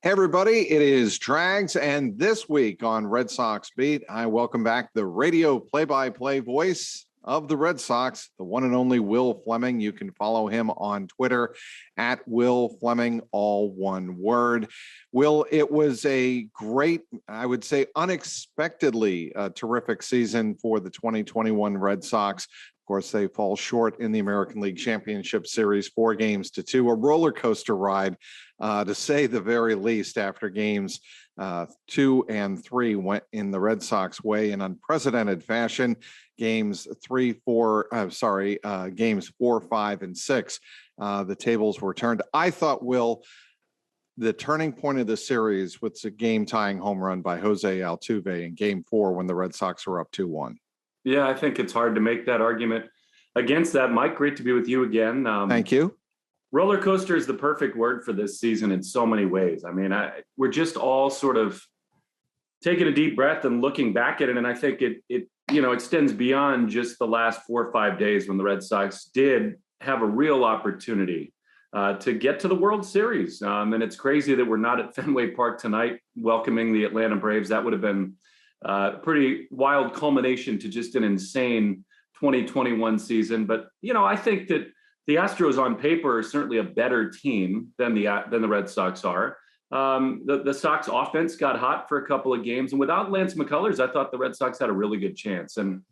Hey, everybody, it is Trags, and this week on Red Sox Beat, I welcome back the radio play-by-play voice of the Red Sox, the one and only Will Flemming. You can follow him on Twitter at Will Flemming, all one word. Will, it was a great, I would say unexpectedly terrific season for the 2021 Red Sox. Of course, they fall short in the American League Championship Series, 4-2, a roller coaster ride, to say the very least, after games 2 and 3 went in the Red Sox way in unprecedented fashion. Games 4, 5, and 6, the tables were turned. I thought, Will, the turning point of the series was a game-tying home run by Jose Altuve in Game 4 when the Red Sox were up 2-1. Yeah, I think it's hard to make that argument against that. Mike, great to be with you again. Thank you. Roller coaster is the perfect word for this season in so many ways. I mean, we're just all sort of taking a deep breath and looking back at it. And I think it extends beyond just the last 4 or 5 days when the Red Sox did have a real opportunity to get to the World Series. And it's crazy that we're not at Fenway Park tonight welcoming the Atlanta Braves. That would have been pretty wild culmination to just an insane 2021 season. But, I think that the Astros on paper are certainly a better team than the Red Sox are. The Sox offense got hot for a couple of games. And without Lance McCullers, I thought the Red Sox had a really good chance. And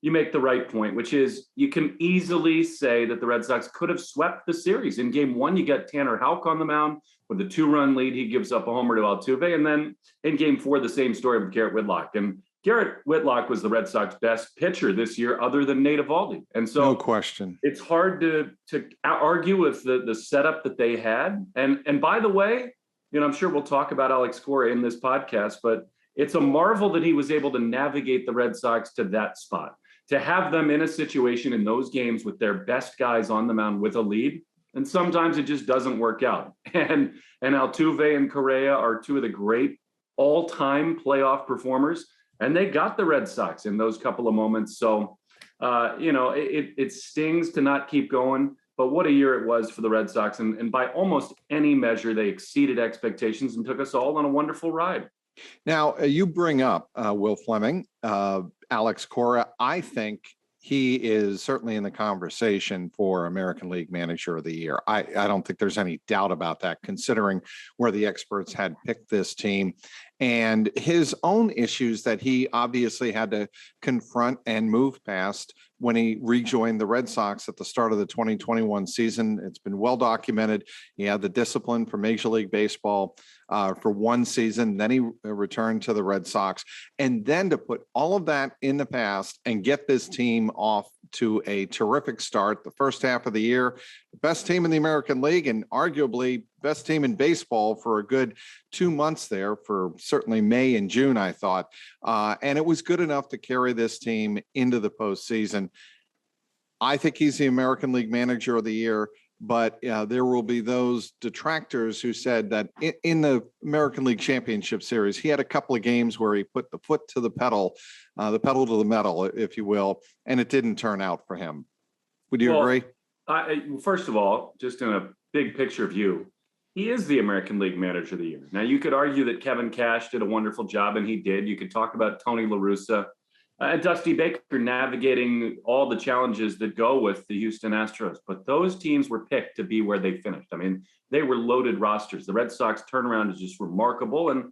you make the right point, which is you can easily say that the Red Sox could have swept the series. In Game 1, you got Tanner Houck on the mound with a 2-run lead. He gives up a homer to Altuve. And then in Game 4, the same story with Garrett Whitlock. And Garrett Whitlock was the Red Sox best pitcher this year other than Nate Eovaldi. And so no question, it's hard to argue with the setup that they had. And by the way, I'm sure we'll talk about Alex Cora in this podcast, but it's a marvel that he was able to navigate the Red Sox to that spot. To have them in a situation in those games with their best guys on the mound with a lead, and sometimes it just doesn't work out. And Altuve and Correa are two of the great all-time playoff performers, and they got the Red Sox in those couple of moments. So, it stings to not keep going, but what a year it was for the Red Sox. And by almost any measure, they exceeded expectations and took us all on a wonderful ride. Now, you bring up Will Flemming, Alex Cora. I think he is certainly in the conversation for American League Manager of the Year. I don't think there's any doubt about that, considering where the experts had picked this team and his own issues that he obviously had to confront and move past when he rejoined the Red Sox at the start of the 2021 season. It's been well documented. He had the discipline for Major League Baseball for one season. Then he returned to the Red Sox. And then to put all of that in the past and get this team off to a terrific start, the first half of the year, the best team in the American League and arguably best team in baseball for a good 2 months there, for certainly May and June, I thought. And it was good enough to carry this team into the postseason. I think he's the American League Manager of the Year, but there will be those detractors who said that in the American League Championship Series, he had a couple of games where he put the foot to the pedal to the metal, if you will, and it didn't turn out for him. Would you agree? First of all, just in a big picture view, he is the American League Manager of the Year. Now, you could argue that Kevin Cash did a wonderful job, and he did. You could talk about Tony La Russa and Dusty Baker navigating all the challenges that go with the Houston Astros. But those teams were picked to be where they finished. I mean, they were loaded rosters. The Red Sox turnaround is just remarkable. And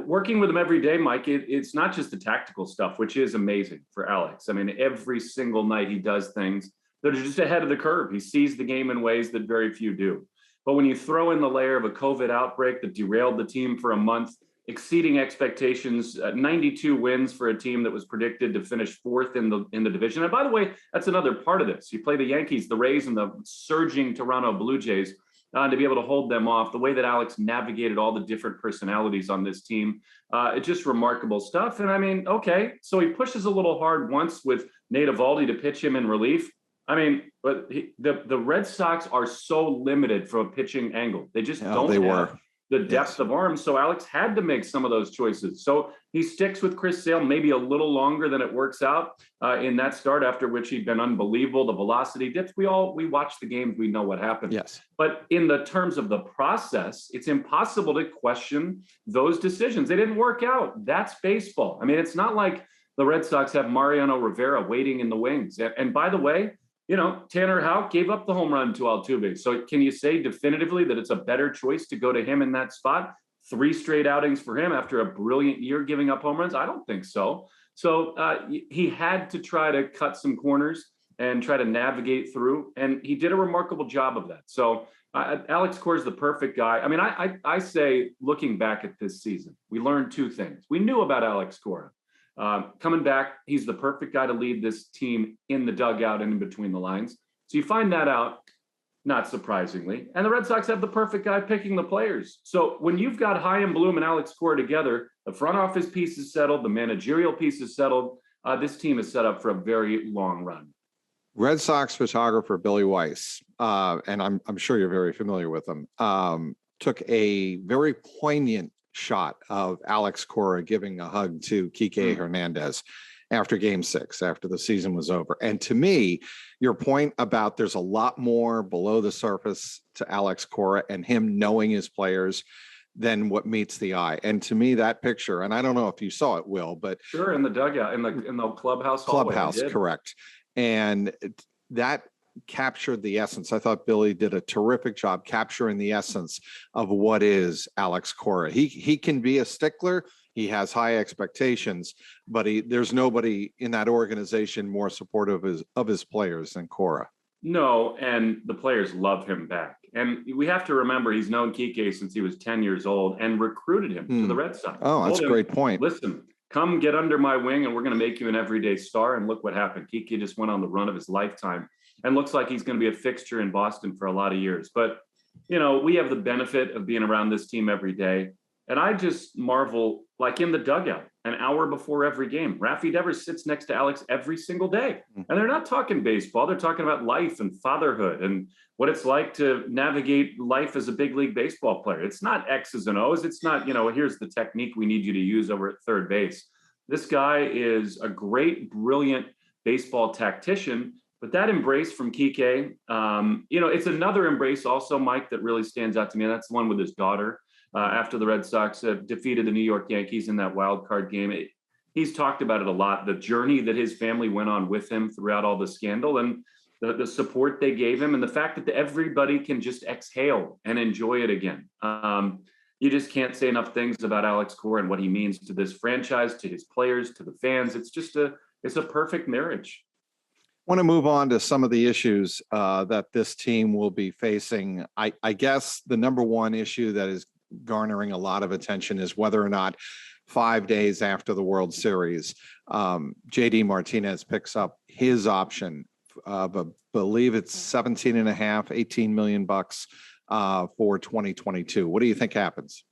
working with them every day, Mike, it's not just the tactical stuff, which is amazing for Alex. I mean, every single night he does things that are just ahead of the curve. He sees the game in ways that very few do. But when you throw in the layer of a COVID outbreak that derailed the team for a month, exceeding expectations, 92 wins for a team that was predicted to finish fourth in the division. And by the way, that's another part of this. You play the Yankees, the Rays, and the surging Toronto Blue Jays, to be able to hold them off. The way that Alex navigated all the different personalities on this team, it's just remarkable stuff. And I mean, okay, so he pushes a little hard once with Nate Eovaldi to pitch him in relief. I mean, but the Red Sox are so limited from a pitching angle. They just don't. They were. the depth of arms. So Alex had to make some of those choices. So he sticks with Chris Sale maybe a little longer than it works out in that start, after which he'd been unbelievable. The velocity dips. We watch the games. We know what happened. Yes. But in the terms of the process, it's impossible to question those decisions. They didn't work out. That's baseball. I mean, it's not like the Red Sox have Mariano Rivera waiting in the wings. And by the way, Tanner Houck gave up the home run to Altuve. So can you say definitively that it's a better choice to go to him in that spot? 3 straight outings for him after a brilliant year giving up home runs? I don't think so. So he had to try to cut some corners and try to navigate through. And he did a remarkable job of that. So Alex Cora is the perfect guy. I mean, I say, looking back at this season, we learned 2 things. We knew about Alex Cora. Coming back, he's the perfect guy to lead this team in the dugout and in between the lines. So you find that out, not surprisingly. And the Red Sox have the perfect guy picking the players. So when you've got Chaim Bloom and Alex Cora together, the front office piece is settled, the managerial piece is settled. This team is set up for a very long run. Red Sox photographer Billy Weiss, and I'm sure you're very familiar with him, took a very poignant shot of Alex Cora giving a hug to Kike Hernandez after Game 6, after the season was over. And to me, your point about there's a lot more below the surface to Alex Cora and him knowing his players than what meets the eye. And to me, that picture, and I don't know if you saw it, Will, but sure, in the dugout, in the clubhouse hallway. Clubhouse, correct. And that captured the essence. I thought Billy did a terrific job capturing the essence of what is Alex Cora. He can be a stickler. He has high expectations, but there's nobody in that organization more supportive of his players than Cora. No, and the players love him back. And we have to remember he's known Kike since he was 10 years old and recruited him to the Red Sox. Oh, that's a great point. Listen, come get under my wing and we're going to make you an everyday star. And look what happened. Kike just went on the run of his lifetime and looks like he's going to be a fixture in Boston for a lot of years. But, we have the benefit of being around this team every day. And I just marvel, like in the dugout, an hour before every game, Rafi Devers sits next to Alex every single day. And they're not talking baseball. They're talking about life and fatherhood and what it's like to navigate life as a big league baseball player. It's not X's and O's. It's not, here's the technique we need you to use over at third base. This guy is a great, brilliant baseball tactician. But that embrace from Kike, it's another embrace also, Mike, that really stands out to me. And that's the one with his daughter. After the Red Sox defeated the New York Yankees in that wild card game. He's talked about it a lot, the journey that his family went on with him throughout all the scandal and the support they gave him and the fact that everybody can just exhale and enjoy it again. You just can't say enough things about Alex Cora and what he means to this franchise, to his players, to the fans. It's just it's a perfect marriage. I want to move on to some of the issues that this team will be facing. I guess the number one issue that is garnering a lot of attention is whether or not 5 days after the World Series, JD Martinez picks up his option of, I believe it's 18 million bucks for 2022. What do you think happens?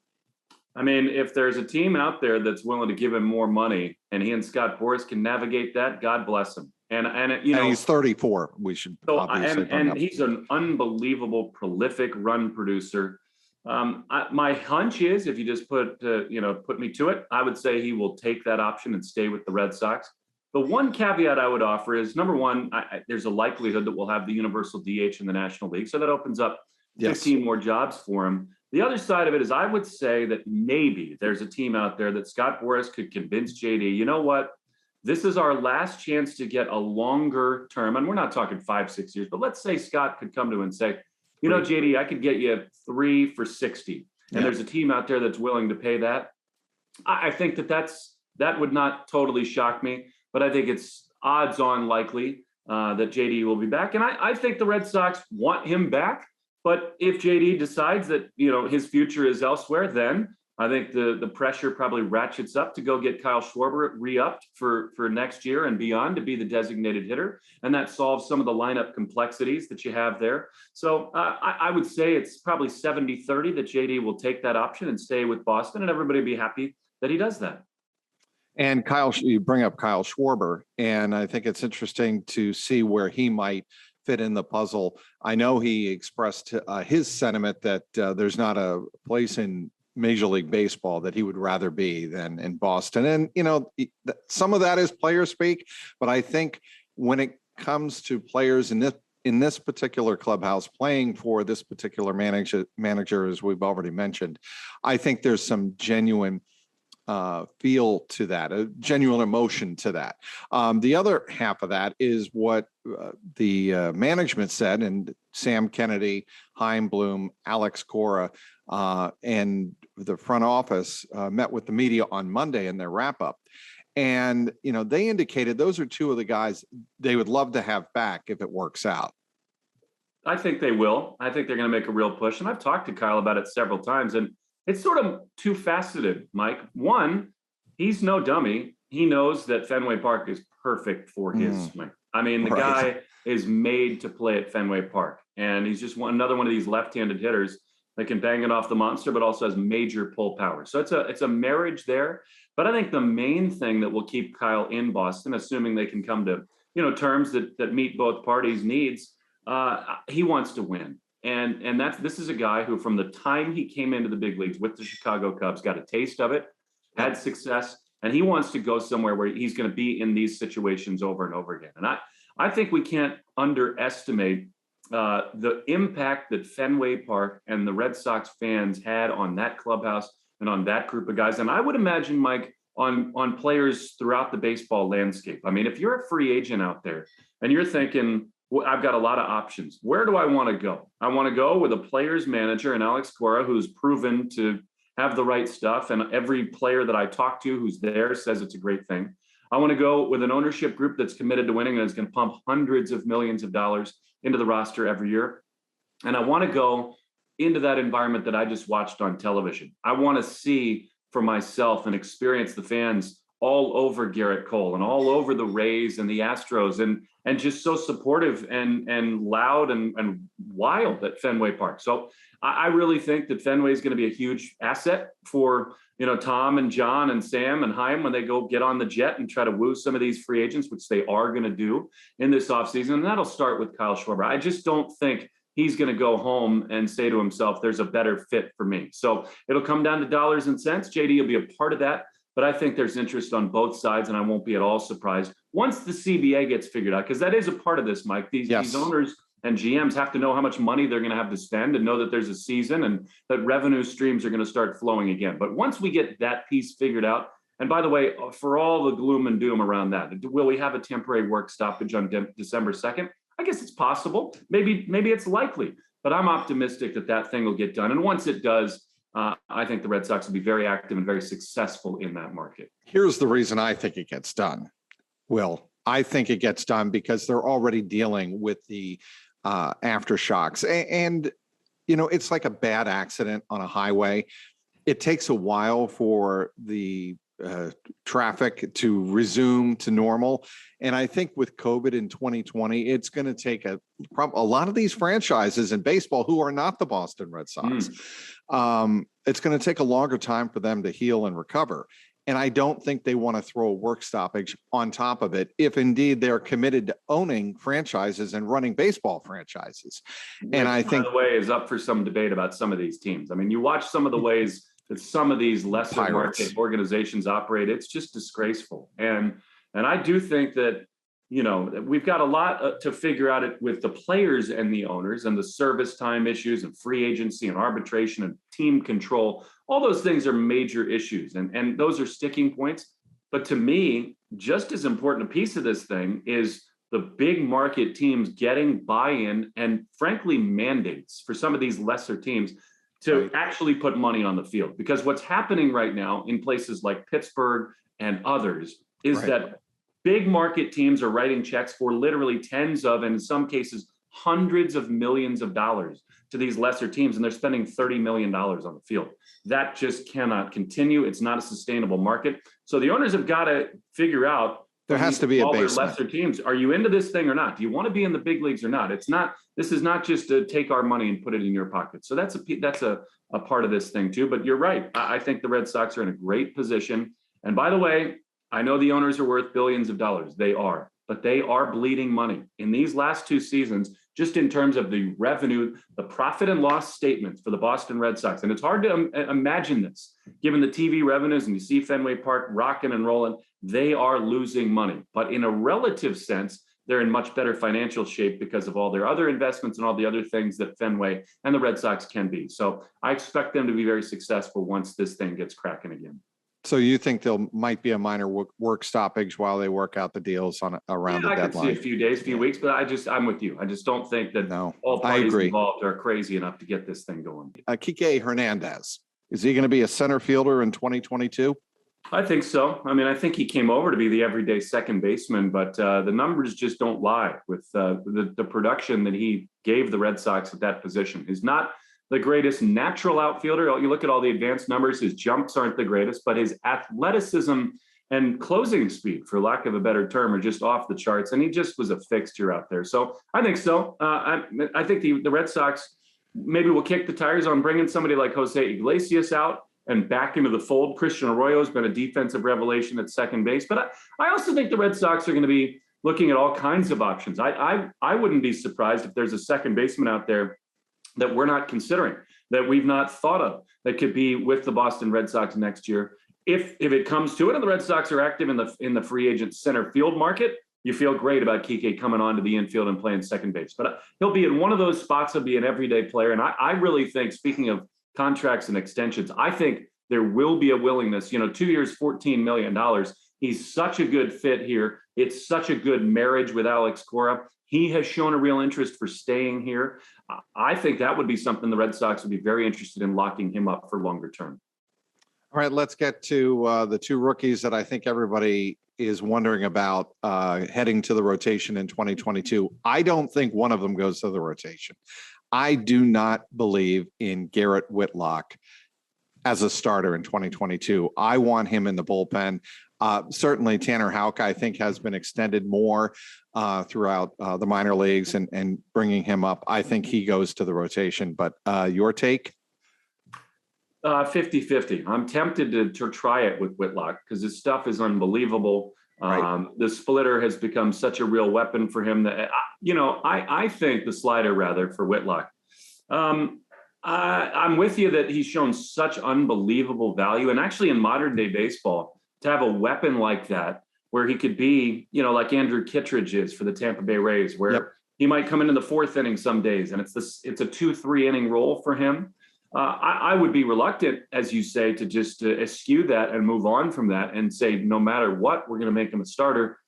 I mean, if there's a team out there that's willing to give him more money and he and Scott Boras can navigate that, God bless him. And he's 34. We should obviously and he's an unbelievable, prolific run producer. My hunch is, if you just put me to it, I would say he will take that option and stay with the Red Sox. The one caveat I would offer is, number one, there's a likelihood that we'll have the universal DH in the National League, so that opens up 15 more jobs for him. The other side of it is, I would say that maybe there's a team out there that Scott Boras could convince JD, you know what? This is our last chance to get a longer term. And we're not talking 5-6 years, but let's say Scott could come to him and say, JD, I could get you 3 for 60. And there's a team out there that's willing to pay that. I think that would not totally shock me, but I think it's odds on likely that JD will be back. And I think the Red Sox want him back. But if JD decides that, his future is elsewhere, then I think the pressure probably ratchets up to go get Kyle Schwarber re-upped for next year and beyond to be the designated hitter. And that solves some of the lineup complexities that you have there. So I would say it's probably 70-30 that JD will take that option and stay with Boston, and everybody will be happy that he does that. And you bring up Kyle Schwarber, and I think it's interesting to see where he might fit in the puzzle. I know he expressed his sentiment that there's not a place in Major League Baseball that he would rather be than in Boston. And, some of that is player speak, but I think when it comes to players in this particular clubhouse playing for this particular manager, as we've already mentioned, I think there's some genuine feel to that, a genuine emotion to that. The other half of that is what the management said, and Sam Kennedy, Chaim Bloom, Alex Cora, and the front office met with the media on Monday in their wrap up. And, they indicated those are two of the guys they would love to have back if it works out. I think they will. I think they're going to make a real push. And I've talked to Kyle about it several times. And it's sort of two faceted, Mike. One, he's no dummy. He knows that Fenway Park is perfect for his swing. I mean, the guy is made to play at Fenway Park. And he's just another one of these left-handed hitters that can bang it off the monster, but also has major pull power. So it's a marriage there. But I think the main thing that will keep Kyle in Boston, assuming they can come to terms that meet both parties' needs, he wants to win. And this is a guy who, from the time he came into the big leagues with the Chicago Cubs, got a taste of it, had success, and he wants to go somewhere where he's going to be in these situations over and over again. And I think we can't underestimate the impact that Fenway Park and the Red Sox fans had on that clubhouse and on that group of guys. And I would imagine, Mike, on players throughout the baseball landscape. I mean, if you're a free agent out there and you're thinking, well, I've got a lot of options, where do I want to go? I want to go with a player's manager and Alex Cora, who's proven to have the right stuff. And every player that I talk to who's there says it's a great thing. I want to go with an ownership group that's committed to winning and is going to pump hundreds of millions of dollars into the roster every year. And I want to go into that environment that I just watched on television. I want to see for myself and experience the fans all over Garrett Cole and all over the Rays and the Astros and just so supportive and loud and wild at Fenway Park. So I really think that Fenway is going to be a huge asset for, Tom and John and Sam and Chaim when they go get on the jet and try to woo some of these free agents, which they are going to do in this offseason. And that'll start with Kyle Schwarber. I just don't think he's going to go home and say to himself, there's a better fit for me. So it'll come down to dollars and cents. JD will be a part of that. But I think there's interest on both sides, and I won't be at all surprised once the CBA gets figured out, because that is a part of this, Mike. These owners and GMs have to know how much money they're going to have to spend and know that there's a season and that revenue streams are going to start flowing again. But once we get that piece figured out, and by the way, for all the gloom and doom around that, will we have a temporary work stoppage on December 2nd? I guess it's possible. Maybe it's likely, but I'm optimistic that thing will get done. And once it does, I think the Red Sox will be very active and very successful in that market. Here's the reason I think it gets done. Will, I think it gets done because they're already dealing with the aftershocks. And, it's like a bad accident on a highway. It takes a while for the traffic to resume to normal. And I think with COVID in 2020, it's going to take a lot of these franchises in baseball who are not the Boston Red Sox. It's going to take a longer time for them to heal and recover. And I don't think they want to throw a work stoppage on top of it if indeed they're committed to owning franchises and running baseball franchises. And I think, by the way, is up for some debate about some of these teams. I mean, you watch some of the ways that some of these lesser market organizations operate, it's just disgraceful. And I do think that, we've got a lot to figure out with the players and the owners and the service time issues and free agency and arbitration and team control. All those things are major issues and those are sticking points. But to me, just as important a piece of this thing is the big market teams getting buy-in and frankly mandates for some of these lesser teams to actually put money on the field. Because what's happening right now in places like Pittsburgh and others is that big market teams are writing checks for literally tens of, and in some cases, hundreds of millions of dollars to these lesser teams, and they're spending $30 million on the field. That just cannot continue. It's not a sustainable market. So the owners have got to figure out, there has to be a basement. Lesser teams, are you into this thing or not? Do you want to be in the big leagues or not? This is not just to take our money and put it in your pocket. So that's a part of this thing too. But you're right. I think the Red Sox are in a great position. And by the way, I know the owners are worth billions of dollars. They are. but they are bleeding money. In these last 2 seasons, just in terms of the revenue, the profit and loss statements for the Boston Red Sox. And it's hard to imagine this, given the TV revenues, and you see Fenway Park rocking and rolling, they are losing money. But in a relative sense, they're in much better financial shape because of all their other investments and all the other things that Fenway and the Red Sox can be. So I expect them to be very successful once this thing gets cracking again. So you think there might be a minor work stoppage while they work out the deals around the deadline? I could see a few days, few weeks, but I'm with you. I just don't think that all parties involved are crazy enough to get this thing going. Kike Hernandez, is he going to be a center fielder in 2022? I think so. I mean, I think he came over to be the everyday second baseman, but the numbers just don't lie with the production that he gave the Red Sox at that position. He's not the greatest natural outfielder. You look at all the advanced numbers, his jumps aren't the greatest, but his athleticism and closing speed, for lack of a better term, are just off the charts. And he just was a fixture out there. So I think so. I think the Red Sox maybe will kick the tires on bringing somebody like Jose Iglesias out and back into the fold. Christian Arroyo has been a defensive revelation at second base. But I also think the Red Sox are going to be looking at all kinds of options. I wouldn't be surprised if there's a second baseman out there that we're not considering, that we've not thought of, that could be with the Boston Red Sox next year. If it comes to it and the Red Sox are active in the free agent center field market, you feel great about Kike coming onto the infield and playing second base. But he'll be in one of those spots. He'll be an everyday player. And I really think, speaking of contracts and extensions, I think there will be a willingness, 2 years, $14 million. He's such a good fit here. It's such a good marriage with Alex Cora. He has shown a real interest for staying here. I think that would be something the Red Sox would be very interested in, locking him up for longer term. All right, let's get to the 2 rookies that I think everybody is wondering about heading to the rotation in 2022. I don't think one of them goes to the rotation. I do not believe in Garrett Whitlock as a starter in 2022. I want him in the bullpen. Certainly Tanner Houck, I think, has been extended more throughout the minor leagues and bringing him up. I think he goes to the rotation, but your take? 50-50. I'm tempted to try it with Whitlock because his stuff is unbelievable. Right. The splitter has become such a real weapon for him that, I think the slider rather for Whitlock. I'm with you that he's shown such unbelievable value. And actually in modern day baseball, to have a weapon like that, where he could be, like Andrew Kittredge is for the Tampa Bay Rays, where he might come into the 4th inning some days, and it's a 2-3 inning role for him. I would be reluctant, as you say, to just eschew that and move on from that and say, no matter what, we're going to make him a starter.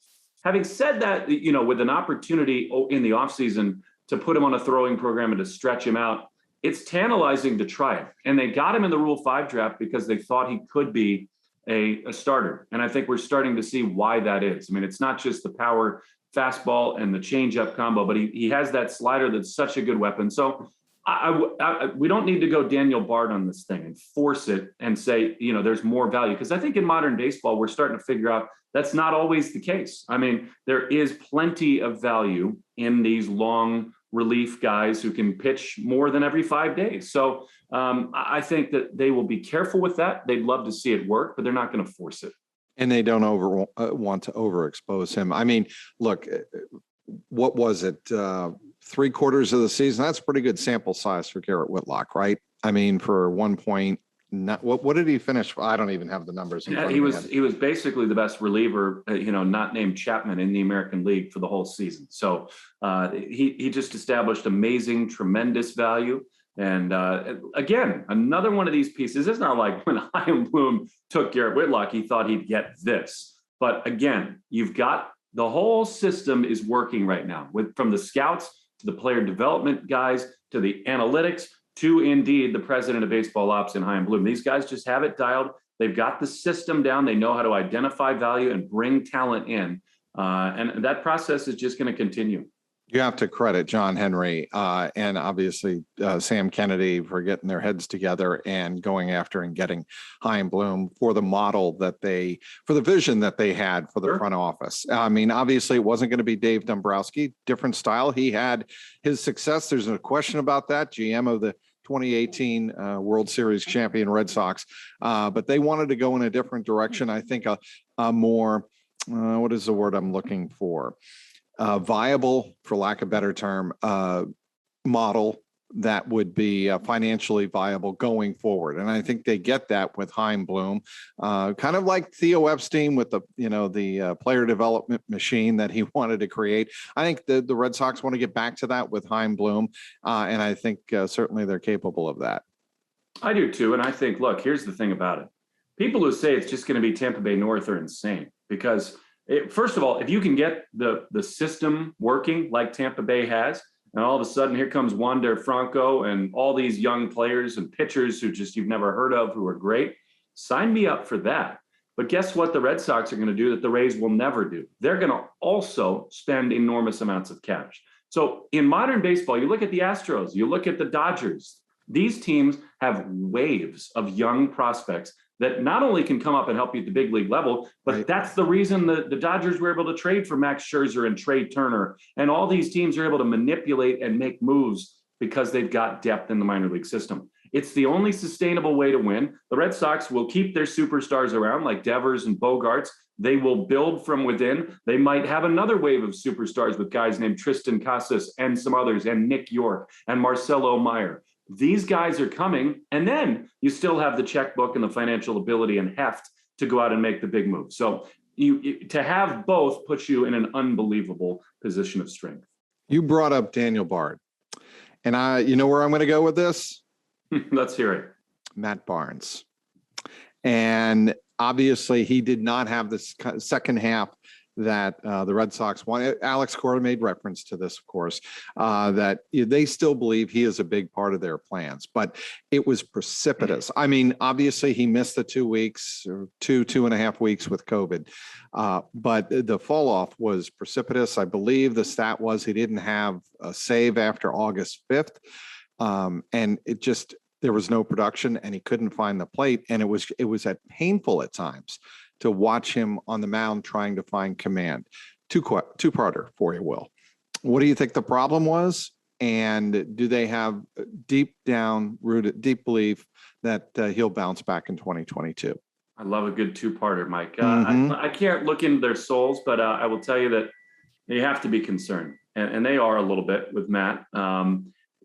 Having said that, with an opportunity in the offseason to put him on a throwing program and to stretch him out, it's tantalizing to try it. And they got him in the Rule 5 draft because they thought he could be a starter. And I think we're starting to see why that is. I mean, it's not just the power fastball and the changeup combo, but he has that slider that's such a good weapon. So we don't need to go Daniel Bard on this thing and force it and say, there's more value. Because I think in modern baseball, we're starting to figure out that's not always the case. I mean, there is plenty of value in these long relief guys who can pitch more than every 5 days. So I think that they will be careful with that. They'd love to see it work, but they're not going to force it. And they don't want to overexpose him. I mean, look, what was it? 3/4 of the season. That's pretty good sample size for Garrett Whitlock, right? I mean, for 1 point. What did he finish? I don't even have the numbers. Yeah, he was basically the best reliever, not named Chapman, in the American League for the whole season. So he just established amazing, tremendous value. And again, another one of these pieces. It's not like when Chaim Bloom took Garrett Whitlock, he thought he'd get this. But again, you've got the whole system is working right now, from the scouts to the player development guys to the analytics, to indeed the president of baseball ops in Chaim Bloom. These guys just have it dialed. They've got the system down. They know how to identify value and bring talent in. And that process is just going to continue. You have to credit John Henry and obviously Sam Kennedy for getting their heads together and going after and getting Chaim Bloom for the model for the vision that they had for the front office. I mean, obviously it wasn't going to be Dave Dombrowski, different style. He had his success. There's no question about that. GM of the 2018 World Series champion Red Sox. But they wanted to go in a different direction. I think a more what is the word I'm looking for? Viable, for lack of a better term, model that would be financially viable going forward. And I think they get that with Heimblum, kind of like Theo Epstein with the player development machine that he wanted to create. I think the Red Sox want to get back to that with Heimblum, and I think certainly they're capable of that. I do too. And I think, look, here's the thing about it. People who say it's just going to be Tampa Bay North are insane because first of all, if you can get the system working like Tampa Bay has, and all of a sudden, here comes Wander Franco and all these young players and pitchers who just you've never heard of who are great. Sign me up for that. But guess what the Red Sox are going to do that the Rays will never do? They're going to also spend enormous amounts of cash. So in modern baseball, you look at the Astros, you look at the Dodgers. These teams have waves of young prospects that not only can come up and help you at the big league level, but right. That's the reason the Dodgers were able to trade for Max Scherzer and Trey Turner. And all these teams are able to manipulate and make moves because they've got depth in the minor league system. It's the only sustainable way to win. The Red Sox will keep their superstars around like Devers and Bogarts. They will build from within. They might have another wave of superstars with guys named Tristan Casas and some others, and Nick York and Marcelo Meyer. These guys are coming, and then you still have the checkbook and the financial ability and heft to go out and make the big move. So to have both puts you in an unbelievable position of strength. You brought up Daniel Bard, and you know where I'm going to go with this? Let's hear it. Matt Barnes. And obviously he did not have this second half that the Red Sox wanted. Alex Cora made reference to this, of course, that they still believe he is a big part of their plans, but it was precipitous. I mean, obviously he missed the 2 weeks or two and a half weeks with COVID, but the fall off was precipitous. I believe the stat was he didn't have a save after August 5th. And there was no production and he couldn't find the plate. And it was painful at times to watch him on the mound trying to find command. Two-parter for you, Will. What do you think the problem was? And do they have deep belief that he'll bounce back in 2022? I love a good two-parter, Mike. I can't look into their souls, but I will tell you that they have to be concerned. And they are a little bit with Matt.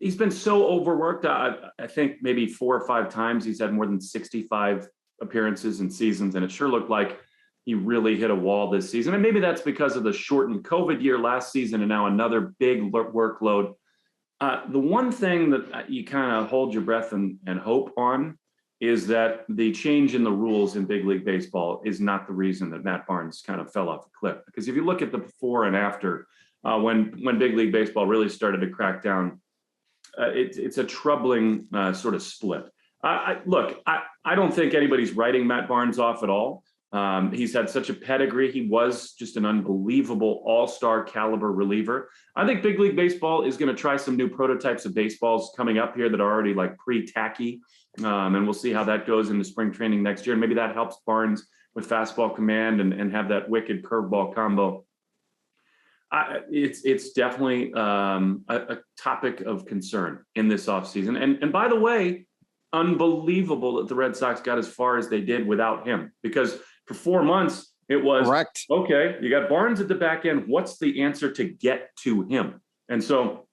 He's been so overworked. I think maybe 4 or 5 times he's had more than 65 appearances and seasons, and it sure looked like he really hit a wall this season. And maybe that's because of the shortened COVID year last season and now another big workload. The one thing that you kind of hold your breath and hope on is that the change in the rules in big league baseball is not the reason that Matt Barnes kind of fell off a cliff. Because if you look at the before and after, when big league baseball really started to crack down, it's a troubling sort of split. I don't think anybody's writing Matt Barnes off at all. He's had such a pedigree. He was just an unbelievable all-star caliber reliever. I think big league baseball is going to try some new prototypes of baseballs coming up here that are already like pre-tacky. And we'll see how that goes into spring training next year. And maybe that helps Barnes with fastball command and have that wicked curveball combo. It's definitely a topic of concern in this offseason. And by the way, unbelievable that the Red Sox got as far as they did without him, because for 4 months it was correct. Okay, you got Barnes at the back end. What's the answer to get to him? And so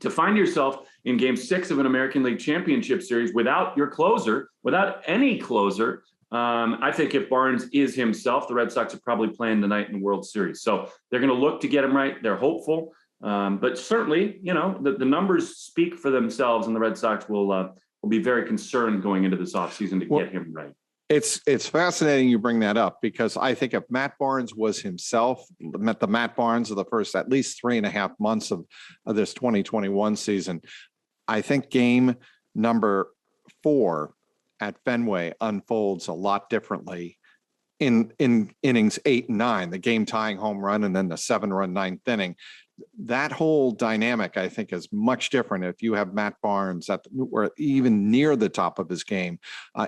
to find yourself in Game 6 of an American League Championship Series without your closer, without any closer, I think if Barnes is himself, the Red Sox are probably playing tonight in the World Series. So they're going to look to get him right. They're hopeful, but certainly, the numbers speak for themselves, and the Red Sox will be very concerned going into this offseason to get him right. It's fascinating you bring that up, because I think if Matt Barnes was himself, the Matt Barnes of the first at least 3.5 months of this 2021 season, I think game number 4 at Fenway unfolds a lot differently in innings 8 and 9, the game tying home run and then the 7-run 9th inning. That whole dynamic, I think, is much different if you have Matt Barnes or even near the top of his game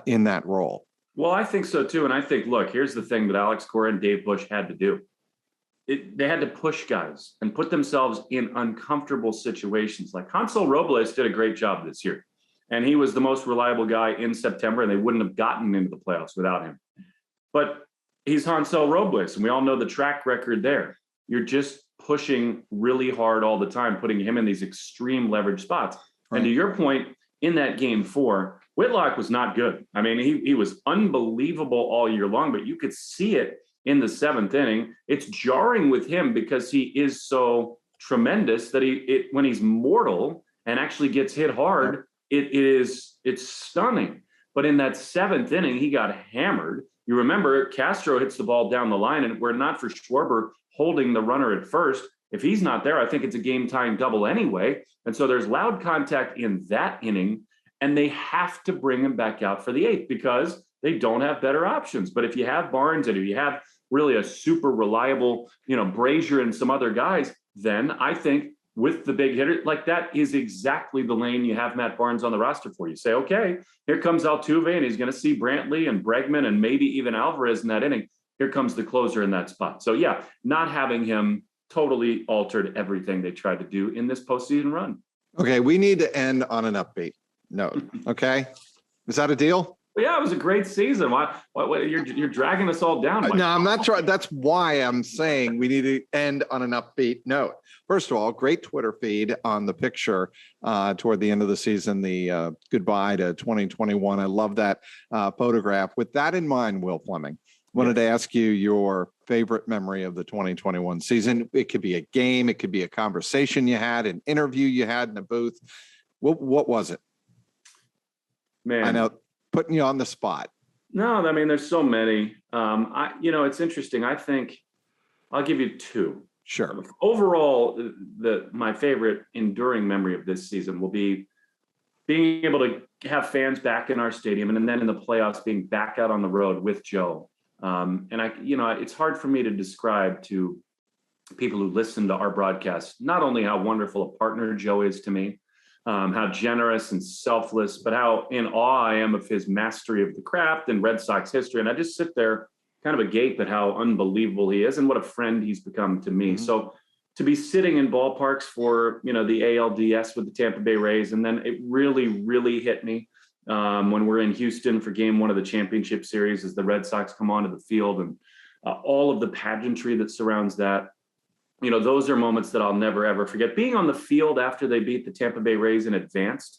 in that role. Well, I think so too. And I think, look, here's the thing that Alex Cora and Dave Bush had to do. They had to push guys and put themselves in uncomfortable situations. Like Hansel Robles did a great job this year, and he was the most reliable guy in September, and they wouldn't have gotten into the playoffs without him. But he's Hansel Robles, and we all know the track record there. You're just pushing really hard all the time, putting him in these extreme leverage spots. Right. And to your point, in that game 4, Whitlock was not good. I mean, he was unbelievable all year long, but you could see it in the 7th inning. It's jarring with him because he is so tremendous that when he's mortal and actually gets hit hard, it's stunning. But in that 7th inning, he got hammered. You remember Castro hits the ball down the line, and were not for Schwarber holding the runner at first, if he's not there, I think it's a game-tying double anyway. And so there's loud contact in that inning, and they have to bring him back out for the 8th because they don't have better options. But if you have Barnes and if you have really a super reliable, Brazier and some other guys, then I think with the big hitter, like that is exactly the lane you have Matt Barnes on the roster for. You say, okay, here comes Altuve, and he's going to see Brantley and Bregman and maybe even Alvarez in that inning. Here comes the closer in that spot. So yeah, not having him totally altered everything they tried to do in this postseason run. Okay, we need to end on an upbeat note. Okay, is that a deal? Well, yeah, it was a great season. Why you're dragging us all down? No, I'm not trying. That's why I'm saying we need to end on an upbeat note. First of all, great Twitter feed on the picture toward the end of the season, the goodbye to 2021. I love that photograph. With that in mind, Will Flemming, wanted to ask you your favorite memory of the 2021 season. It could be a game, it could be a conversation you had, an interview you had in a booth. What was it? Man, I know, putting you on the spot. No, I mean, there's so many. It's interesting. I think I'll give you 2. Sure. Overall, my favorite enduring memory of this season will be being able to have fans back in our stadium, and then in the playoffs being back out on the road with Joe. It's hard for me to describe to people who listen to our broadcast, not only how wonderful a partner Joe is to me, how generous and selfless, but how in awe I am of his mastery of the craft and Red Sox history. And I just sit there kind of agape at how unbelievable he is and what a friend he's become to me. Mm-hmm. So to be sitting in ballparks for, the ALDS with the Tampa Bay Rays, and then it really, really hit me when we're in Houston for game 1 of the championship series as the Red Sox come onto the field, and all of the pageantry that surrounds that. Those are moments that I'll never, ever forget. Being on the field after they beat the Tampa Bay Rays and advanced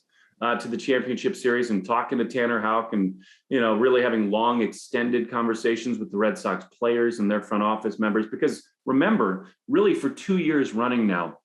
to the championship series, and talking to Tanner Houck, and, really having long extended conversations with the Red Sox players and their front office members. Because remember, really for 2 years running now,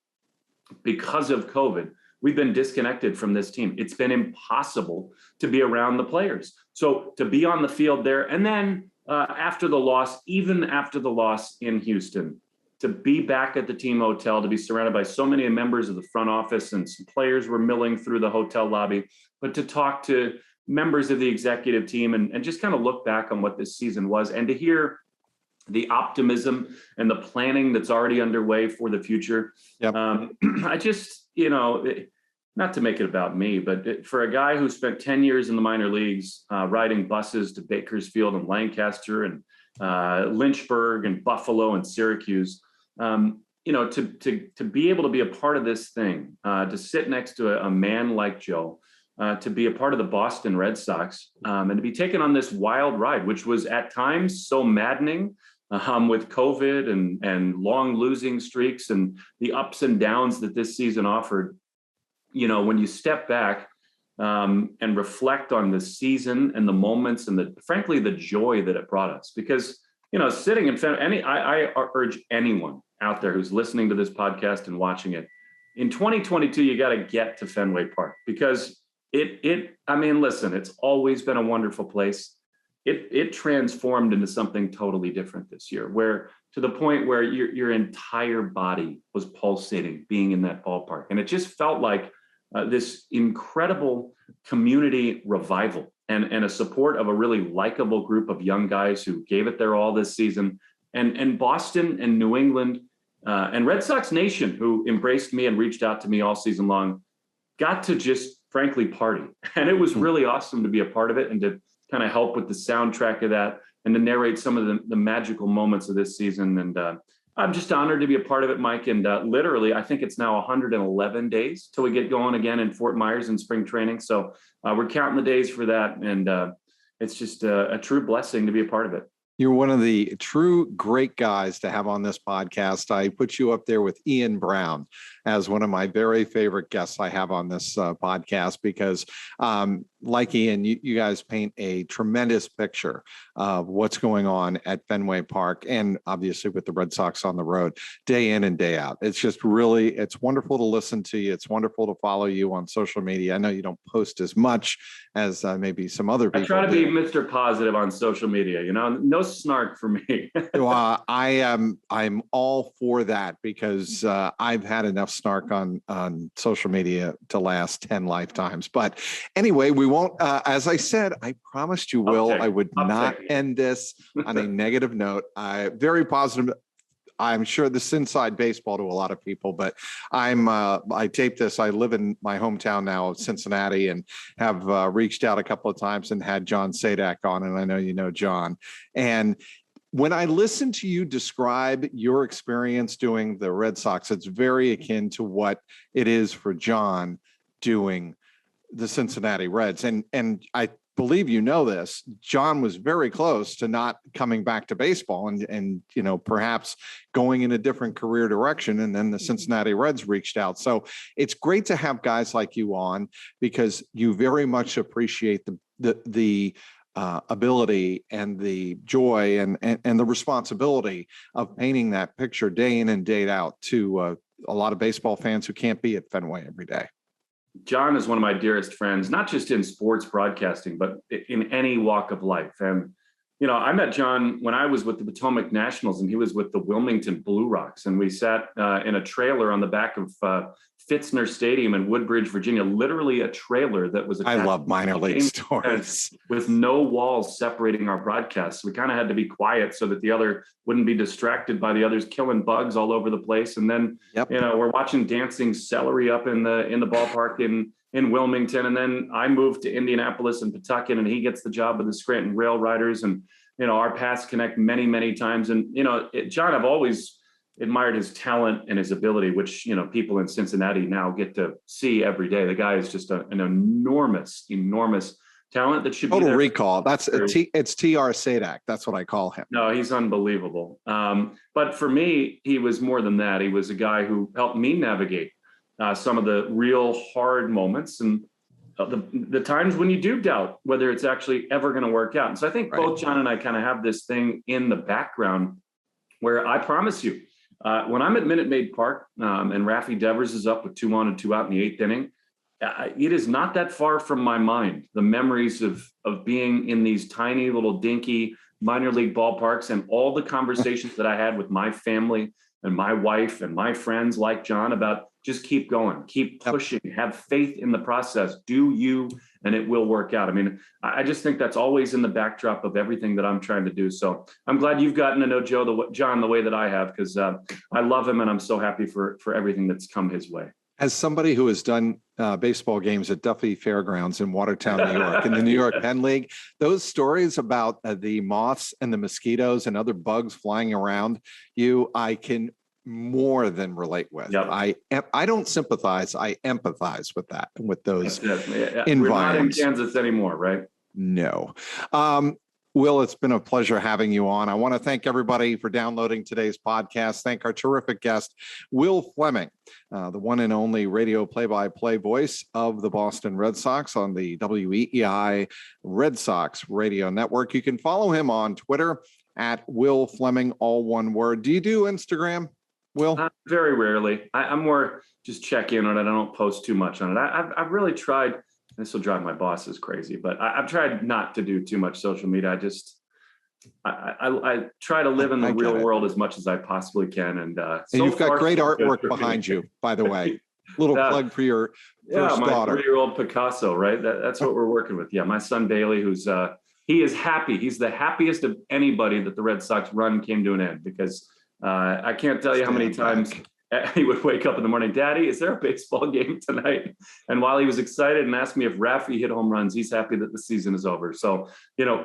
because of COVID, we've been disconnected from this team. It's been impossible to be around the players. So to be on the field there, and then even after the loss in Houston, to be back at the team hotel, to be surrounded by so many members of the front office, and some players were milling through the hotel lobby, but to talk to members of the executive team and just kind of look back on what this season was, and to hear the optimism and the planning that's already underway for the future. Yep. I just, not to make it about me, but for a guy who spent 10 years in the minor leagues, riding buses to Bakersfield and Lancaster and Lynchburg and Buffalo and Syracuse, to be able to be a part of this thing, to sit next to a man like Joe, to be a part of the Boston Red Sox, and to be taken on this wild ride, which was at times so maddening, with COVID and long losing streaks and the ups and downs that this season offered. When you step back and reflect on the season and the moments and frankly, the joy that it brought us, because, sitting in front of I urge anyone out there who's listening to this podcast and watching it, in 2022, you got to get to Fenway Park, because listen, it's always been a wonderful place. It transformed into something totally different this year, where to the point where your entire body was pulsating being in that ballpark. And it just felt like this incredible community revival and a support of a really likable group of young guys who gave it their all this season. And Boston and New England and Red Sox Nation, who embraced me and reached out to me all season long, got to just frankly party. And it was really awesome to be a part of it and to kind of help with the soundtrack of that and to narrate some of the magical moments of this season. And I'm just honored to be a part of it, Mike. And literally, I think it's now 111 days till we get going again in Fort Myers in spring training. So we're counting the days for that. And it's just a true blessing to be a part of it. You're one of the true great guys to have on this podcast. I put you up there with Ian Brown as one of my very favorite guests I have on this podcast because, like Ian, you guys paint a tremendous picture of what's going on at Fenway Park and obviously with the Red Sox on the road day in and day out. It's just really, it's wonderful to listen to you. It's wonderful to follow you on social media. I know you don't post as much as maybe some other people. I try to be Mr. Positive on social media, no snark for me. Well, I'm all for that because I've had enough snark on social media to last 10 lifetimes. But anyway, we won't, as I said, I promised you, Will, I would not end this on a negative note. Very positive. I'm sure this is inside baseball to a lot of people, but I taped this. I live in my hometown now of Cincinnati and have reached out a couple of times and had John Sadak on, and I know you know John. And when I listen to you describe your experience doing the Red Sox, it's very akin to what it is for John doing the Cincinnati Reds. And I believe you know this, John was very close to not coming back to baseball and perhaps going in a different career direction. And then the Cincinnati Reds reached out. So it's great to have guys like you on because you very much appreciate the ability and the joy and the responsibility of painting that picture day in and day out to a lot of baseball fans who can't be at Fenway every day. John is one of my dearest friends, not just in sports broadcasting, but in any walk of life. And, I met John when I was with the Potomac Nationals and he was with the Wilmington Blue Rocks. And we sat in a trailer on the back of Fitzner Stadium in Woodbridge, Virginia, literally a trailer that was. I love minor league stories. With no walls separating our broadcasts. We kind of had to be quiet so that the other wouldn't be distracted by the others killing bugs all over the place. And then, we're watching dancing celery up in the ballpark in Wilmington. And then I moved to Indianapolis and Pawtucket, and he gets the job with the Scranton Rail Riders. And, our paths connect many, many times. And, John, I've always admired his talent and his ability, which, people in Cincinnati now get to see every day. The guy is just an enormous talent that should total be recall. It's TR Sadak. That's what I call him. No, he's unbelievable. But for me, he was more than that. He was a guy who helped me navigate some of the real hard moments and the times when you do doubt whether it's actually ever going to work out. And so I think both John and I kind of have this thing in the background where I promise you, when I'm at Minute Maid Park and Rafi Devers is up with 2 on and 2 out in the 8th inning, it is not that far from my mind, the memories of being in these tiny little dinky minor league ballparks and all the conversations that I had with my family and my wife and my friends like John about just keep going, keep pushing, have faith in the process, do you, and it will work out. I mean, I just think that's always in the backdrop of everything that I'm trying to do. So I'm glad you've gotten to know John the way that I have, because I love him and I'm so happy for everything that's come his way. As somebody who has done baseball games at Duffy Fairgrounds in Watertown, New York, in the New York Penn League, those stories about the moths and the mosquitoes and other bugs flying around you, I can more than relate with. Yep. I don't sympathize. I empathize with that, with those environments. We're not in Kansas anymore, right? No. Will, it's been a pleasure having you on. I want to thank everybody for downloading today's podcast. Thank our terrific guest, Will Flemming, the one and only radio play-by-play voice of the Boston Red Sox on the WEEI Red Sox Radio Network. You can follow him on Twitter at Will Flemming, all one word. Do you do Instagram, Will? Very rarely. I'm more just check in on it. I don't post too much on it. I've really tried. This will drive my bosses crazy, but I've tried not to do too much social media. I try to live in the real world as much as I possibly can. And you've got great artwork behind you, by the way. Little plug for your first daughter. My 3-year-old Picasso, right? That's what we're working with. Yeah, my son Bailey, he is happy. He's the happiest of anybody that the Red Sox run came to an end, because I can't tell you how many times he would wake up in the morning, Daddy, is there a baseball game tonight? And while he was excited and asked me if Rafi hit home runs, he's happy that the season is over. So,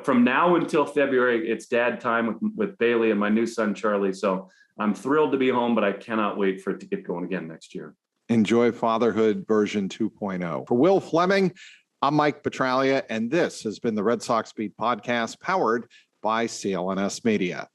from now until February, it's dad time with Bailey and my new son, Charlie. So I'm thrilled to be home, but I cannot wait for it to get going again next year. Enjoy fatherhood version 2.0. For Will Flemming, I'm Mike Petraglia, and this has been the Red Sox Beat podcast, powered by CLNS Media.